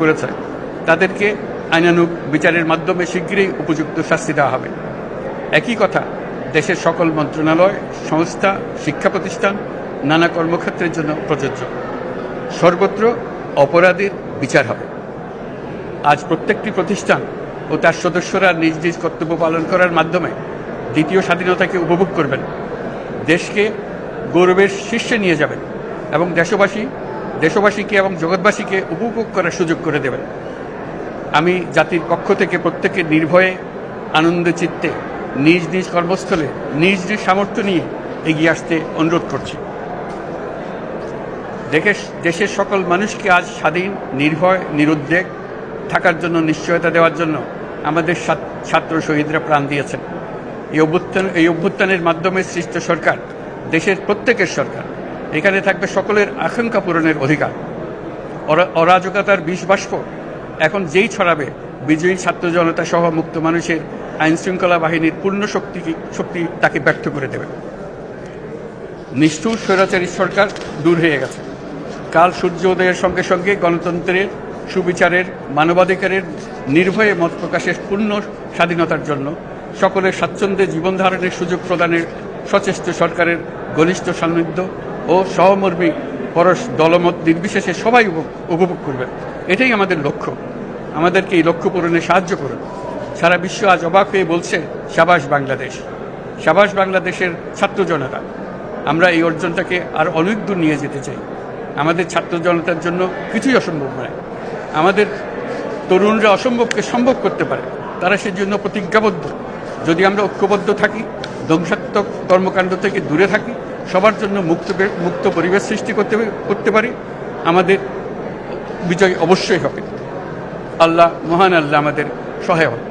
করেছে তাদেরকে আইনানুগ বিচারের মাধ্যমে শীঘ্রই উপযুক্ত শাস্তি দেওয়া হবে। একই কথা দেশের সকল মন্ত্রণালয়, সংস্থা, শিক্ষা প্রতিষ্ঠান, নানা কর্মক্ষেত্রের জন্য প্রযোজ্য। সর্বত্র অপরাধীর বিচার হবে। আজ প্রত্যেকটি প্রতিষ্ঠান ও তার সদস্যরা নিজ নিজ কর্তব্য পালন করার মাধ্যমে দ্বিতীয় স্বাধীনতাকে উপভোগ করবেন, দেশকে গৌরবের শীর্ষে নিয়ে যাবেন এবং দেশবাসীকে এবং জগৎবাসীকে উপভোগ করার সুযোগ করে দেবেন। আমি জাতির পক্ষ থেকে প্রত্যেকে নির্ভয়ে আনন্দ চিত্তে নিজ নিজ কর্মস্থলে নিজ নিজ সামর্থ্য নিয়ে এগিয়ে আসতে অনুরোধ করছি। দেশের সকল মানুষকে আজ স্বাধীন, নির্ভয়, নিরুদ্বেগ থাকার জন্য নিশ্চয়তা দেওয়ার জন্য আমাদের ছাত্র শহীদরা প্রাণ দিয়েছেন। এই অভ্যুত্থানের মাধ্যমে সৃষ্ট সরকার দেশের প্রত্যেকের সরকার। এখানে থাকবে সকলের আকাঙ্ক্ষা পূরণের অধিকার। অরাজকতার বিষবাষ্প এখন যেই ছড়াবে, বিজয়ী ছাত্র জনতা সহ মুক্ত মানুষের আইনশৃঙ্খলা বাহিনীর পূর্ণ শক্তি তাকে ব্যর্থ করে দেবে। নিষ্ঠুর স্বৈরাচারী সরকার দূর হয়ে গেছে। কাল সূর্য উদয়ের সঙ্গে সঙ্গে গণতন্ত্রের, সুবিচারের, মানবাধিকারের, নির্ভয়ে মত প্রকাশের পূর্ণ স্বাধীনতার জন্য সকলের স্বাচ্ছন্দ্যে জীবন ধারণের সুযোগ প্রদানের সচেষ্ট সরকারের ঘনিষ্ঠ সান্নিধ্য ও সহমর্মী পরশ দলমত নির্বিশেষে সবাই উপভোগ করবেন। এটাই আমাদের লক্ষ্য। আমাদেরকে এই লক্ষ্য পূরণে সাহায্য করুন। সারা বিশ্ব আজ অবাক হয়ে বলছে, সাবাস বাংলাদেশ, সাবাস বাংলাদেশের ছাত্র জনতা। আমরা এই অর্জনটাকে আর অনেক দূর নিয়ে যেতে চাই। আমাদের ছাত্র জনতার জন্য কিছুই অসম্ভব নয়। আমাদের তরুণরা অসম্ভবকে সম্ভব করতে পারে, তারা সেজন্য প্রতিজ্ঞাবদ্ধ। যদি আমরা ঐক্যবদ্ধ থাকি, ধ্বংসাত্মক কর্মকাণ্ড থেকে দূরে থাকি, সবার জন্য মুক্ত পরিবেশ সৃষ্টি করতে পারি, আমাদের বিজয় অবশ্যই হবে। আল্লাহ, মহান আল্লাহ আমাদের সহায় হন।